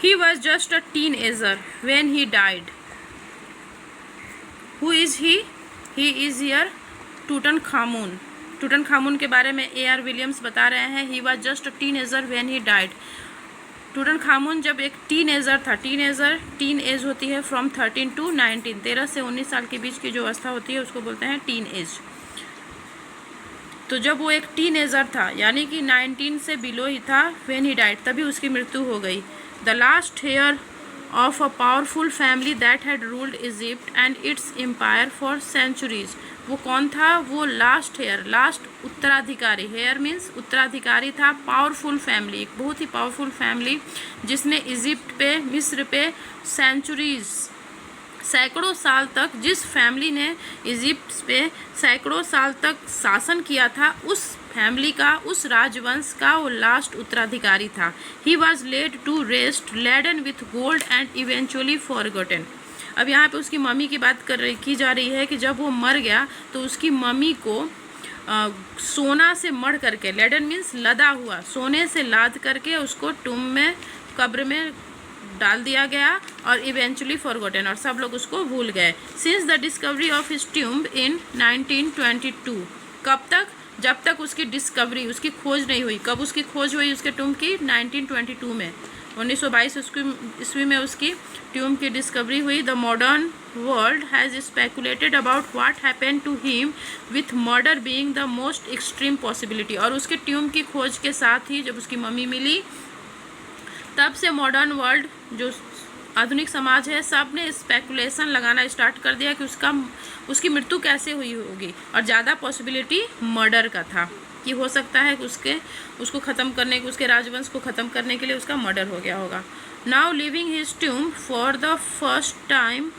He was just a teenager when he died. Who is he? He is here टूटनखामुन। टूटनखामुन के बारे में A.R. Williams बता रहे हैं। He was just a teenager when he died. टूटनखामुन जब एक टीनेजर था, टीन एज होती है फ्रॉम 13 to 19, 13 से 19 साल के बीच की जो अवस्था होती है उसको बोलते हैं टीन एज। तो जब वो एक टीनेजर था यानी कि 19 से बिलो ही था व्हेन ही डाइड, तभी उसकी मृत्यु हो गई। The last heir of a powerful family that had ruled Egypt and its empire for centuries. वो कौन था? वो लास्ट हेयर, लास्ट उत्तराधिकारी, हेयर मीन्स उत्तराधिकारी था। पावरफुल फैमिली, एक बहुत ही पावरफुल फैमिली जिसने इजिप्ट पे, मिस्र पे सेंचुरीज, सैकड़ों साल तक, जिस फैमिली ने इजिप्ट पे सैकड़ों साल तक शासन किया था, उस फैमिली का, उस राजवंश का वो लास्ट उत्तराधिकारी था। He was laid to rest laden with gold and eventually forgotten. अब यहाँ पे उसकी मम्मी की बात की जा रही है कि जब वो मर गया तो उसकी मम्मी को सोना से मढ़ करके, लेडन मीन्स लदा हुआ, सोने से लाद करके उसको टूम में, कब्र में डाल दिया गया और इवेंचुअली फॉरगॉटन, और सब लोग उसको भूल गए। Since the discovery of his tomb in 1922, कब तक? जब तक उसकी डिस्कवरी, उसकी खोज नहीं हुई। कब उसकी खोज हुई उसके टूम्ब की? 1922 में, 1922 ईस्वी में उसकी ट्यूम्ब की डिस्कवरी हुई। The modern world has speculated about what happened to him with murder being the most extreme possibility. और उसके ट्यूम्ब की खोज के साथ ही जब उसकी मम्मी मिली, तब से मॉडर्न वर्ल्ड, जो आधुनिक समाज है, सब ने स्पेकुलेशन लगाना स्टार्ट कर दिया कि उसकी मृत्यु कैसे हुई होगी, और ज़्यादा पॉसिबिलिटी मर्डर का था कि हो सकता है कि उसको ख़त्म करने, उसके राजवंश को ख़त्म करने के लिए उसका मर्डर हो गया होगा। Now leaving his tomb for the first time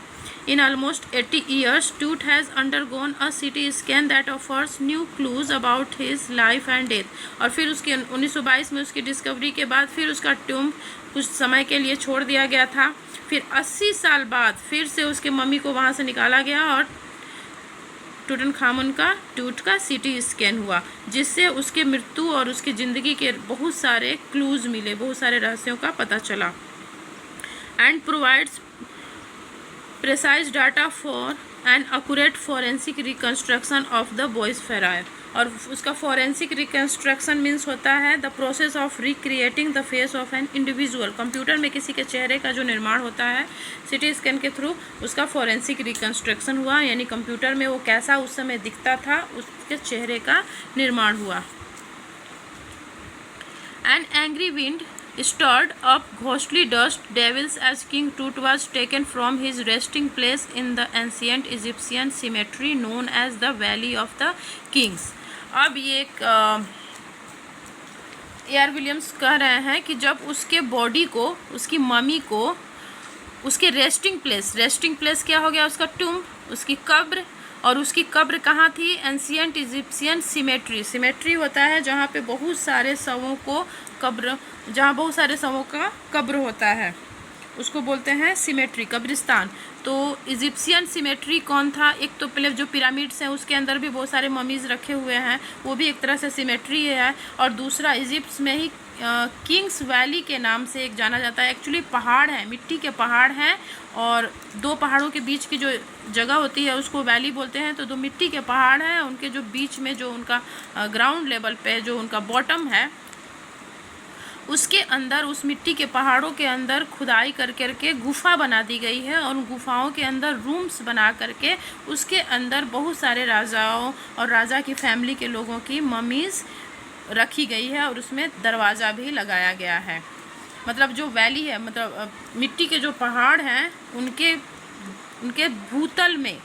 in almost 80 years, Tut has undergone a CT scan that offers new clues about his life and death। और फिर उसके 1922 में उसकी डिस्कवरी के बाद फिर उसका ट्यूम्ब कुछ समय के लिए छोड़ दिया गया था। फिर 80 साल बाद फिर से उसके मम्मी को वहाँ से निकाला गया और टूटनखामुन का, टूट का CT स्कैन हुआ, जिससे उसके मृत्यु और उसकी ज़िंदगी के बहुत सारे क्लूज मिले, बहुत सारे रहस्यों का पता चला। And provides precise data for an accurate forensic reconstruction of the boy's ferraille। और उसका forensic reconstruction means होता है the process of recreating the face of an individual। Computer में किसी के चेहरे का जो निर्माण होता है CT स्कैन के थ्रू, उसका forensic reconstruction हुआ, यानी कंप्यूटर में वो कैसा उस समय दिखता था, उसके चेहरे का निर्माण हुआ। An angry wind stirred up ghostly dust devils as King Tut was taken from his resting place in the ancient Egyptian cemetery known as the Valley of the Kings। अब ये एक A.R. विलियम्स कह रहे हैं कि जब उसके body को, उसकी मम्मी को, उसके रेस्टिंग प्लेस क्या हो गया? उसका टूम्ब, उसकी कब्र, और उसकी कब्र कहाँ थी? एंशिएंट इजिप्शियन सिमेट्री होता है जहाँ पे बहुत सारे शवों को कब्र, जहाँ बहुत सारे शवों का कब्र होता है, उसको बोलते हैं सिमेट्री, कब्रिस्तान। तो इजिप्शियन सिमेट्री कौन था? एक तो पहले जो पिरामिड्स हैं उसके अंदर भी बहुत सारे ममीज़ रखे हुए हैं, वो भी एक तरह से सिमेट्री है। और दूसरा इजिप्ट में ही किंग्स वैली के नाम से एक जाना जाता है। एक्चुअली पहाड़ है, मिट्टी के पहाड़ हैं, और दो पहाड़ों के बीच की जो जगह होती है उसको वैली बोलते हैं। तो दो मिट्टी के पहाड़ हैं, उनके जो बीच में जो उनका ग्राउंड लेवल पे जो उनका बॉटम है, उसके अंदर, उस मिट्टी के पहाड़ों के अंदर खुदाई कर करके गुफा बना दी गई है, और उन गुफाओं के अंदर रूम्स बना करके उसके अंदर बहुत सारे राजाओं और राजा की फैमिली के लोगों की ममीज़ रखी गई है, और उसमें दरवाज़ा भी लगाया गया है। मतलब जो वैली है, मतलब मिट्टी के जो पहाड़ हैं, उनके भूतल में,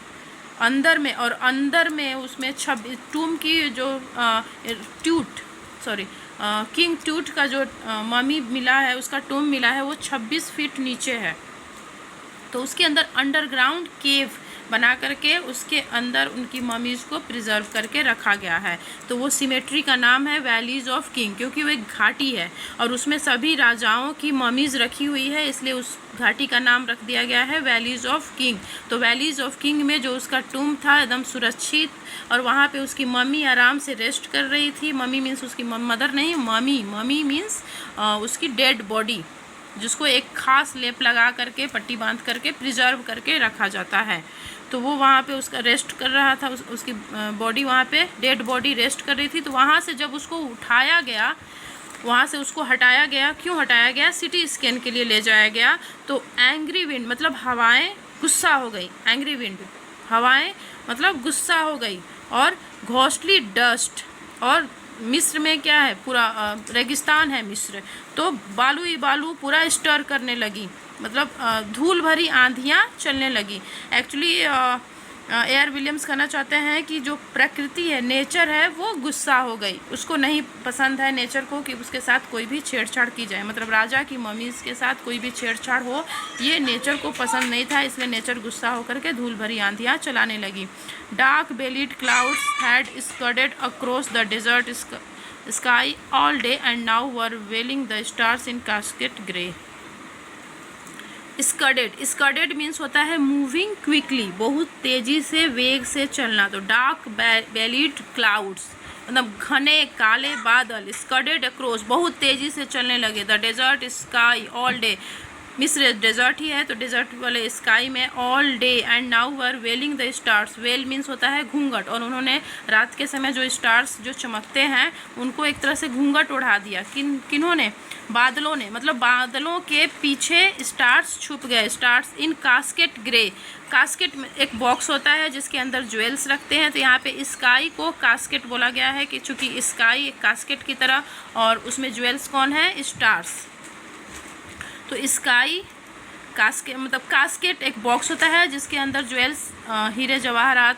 अंदर में, और अंदर में उसमें टूम की जो किंग टूट का जो मम्मी मिला है, उसका टूम मिला है, वो 26 फीट नीचे है। तो उसके अंदर अंडरग्राउंड केव बना करके उसके अंदर उनकी ममीज़ को प्रिजर्व करके रखा गया है। तो वो सिमेट्री का नाम है वैलीज़ ऑफ किंग, क्योंकि वो एक घाटी है और उसमें सभी राजाओं की ममीज़ रखी हुई है, इसलिए उस घाटी का नाम रख दिया गया है वैलीज़ ऑफ किंग। तो वैलीज़ ऑफ किंग में जो उसका टूम था एकदम सुरक्षित, और वहाँ पे उसकी मम्मी आराम से रेस्ट कर रही थी। मम्मी मीन्स उसकी मदर नहीं, मम्मी मीन्स उसकी डेड बॉडी, जिसको एक खास लेप लगा करके पट्टी बांध करके प्रिजर्व करके रखा जाता है। तो वो वहाँ पे उसका रेस्ट कर रहा था, उसकी बॉडी वहाँ पे डेड बॉडी रेस्ट कर रही थी। तो वहाँ से जब उसको उठाया गया, वहाँ से उसको हटाया गया। क्यों हटाया गया? सिटी स्कैन के लिए ले जाया गया। तो एंग्री विंड मतलब हवाएं गुस्सा हो गई, एंग्री विंड हवाएं मतलब गुस्सा हो गई, और घोस्टली डस्ट, और मिस्र में क्या है, पूरा रेगिस्तान है मिस्र, तो बालू ही बालू पूरा स्टर करने लगी, मतलब धूल भरी आंधियाँ चलने लगी। Actually AR. विलियम्स कहना चाहते हैं कि जो प्रकृति है, नेचर है, वो गुस्सा हो गई। उसको नहीं पसंद है नेचर को कि उसके साथ कोई भी छेड़छाड़ की जाए, मतलब राजा की मम्मीज़ के साथ कोई भी छेड़छाड़ हो, ये नेचर को पसंद नहीं था। इसलिए नेचर गुस्सा होकर के धूल भरी आंधियाँ चलाने लगी। Dark bellied clouds had scudded across the desert sky all day and now were veiling the stars in casket grey. Scudded means होता है मूविंग क्विकली, बहुत तेजी से, वेग से चलना। तो डार्क बेलीड क्लाउड्स मतलब घने काले बादल, स्कर्डेड अक्रॉस बहुत तेजी से चलने लगे। The desert sky all day, मिस्र डेजर्ट ही है तो डेजर्ट वाले स्काई में all day, and now were veiling the stars. Veil means होता है घूंघट, और उन्होंने रात के समय जो स्टार्स जो चमकते हैं उनको एक तरह से घूंघट उड़ा दिया। किन्होंने? बादलों ने, मतलब बादलों के पीछे स्टार्स छुप गए। Stars in casket grey, casket में एक बॉक्स होता है जिसके अंदर ज्वेल्स रखते हैं, तो यहाँ पे स्काई को कास्केट बोला गया है कि चूँकि स्काई एक कास्केट की तरह, और उसमें ज्वेल्स कौन है? स्टार्स। तो स्काई कास्केट मतलब कास्केट एक बॉक्स होता है जिसके अंदर ज्वेल्स, हीरे जवाहरात,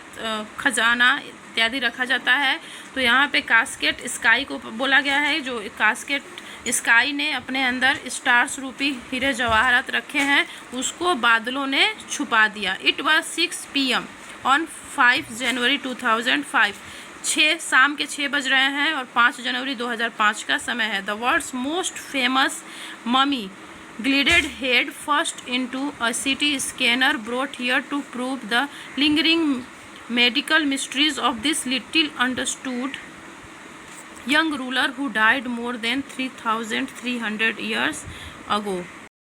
खजाना इत्यादि रखा जाता है। तो यहाँ पे कास्केट स्काई को बोला गया है, जो कास्केट स्काई ने अपने अंदर स्टार्स रूपी हीरे जवाहरात रखे हैं, उसको बादलों ने छुपा दिया। इट वॉज 6 PM ऑन 5 जनवरी 2005। शाम के 6 बज रहे हैं और 5 जनवरी 2005 का समय है। The world's most famous mummy glided head first into a CT scanner brought here to prove the lingering medical mysteries of this little understood young ruler who died more than 3,300 years ago.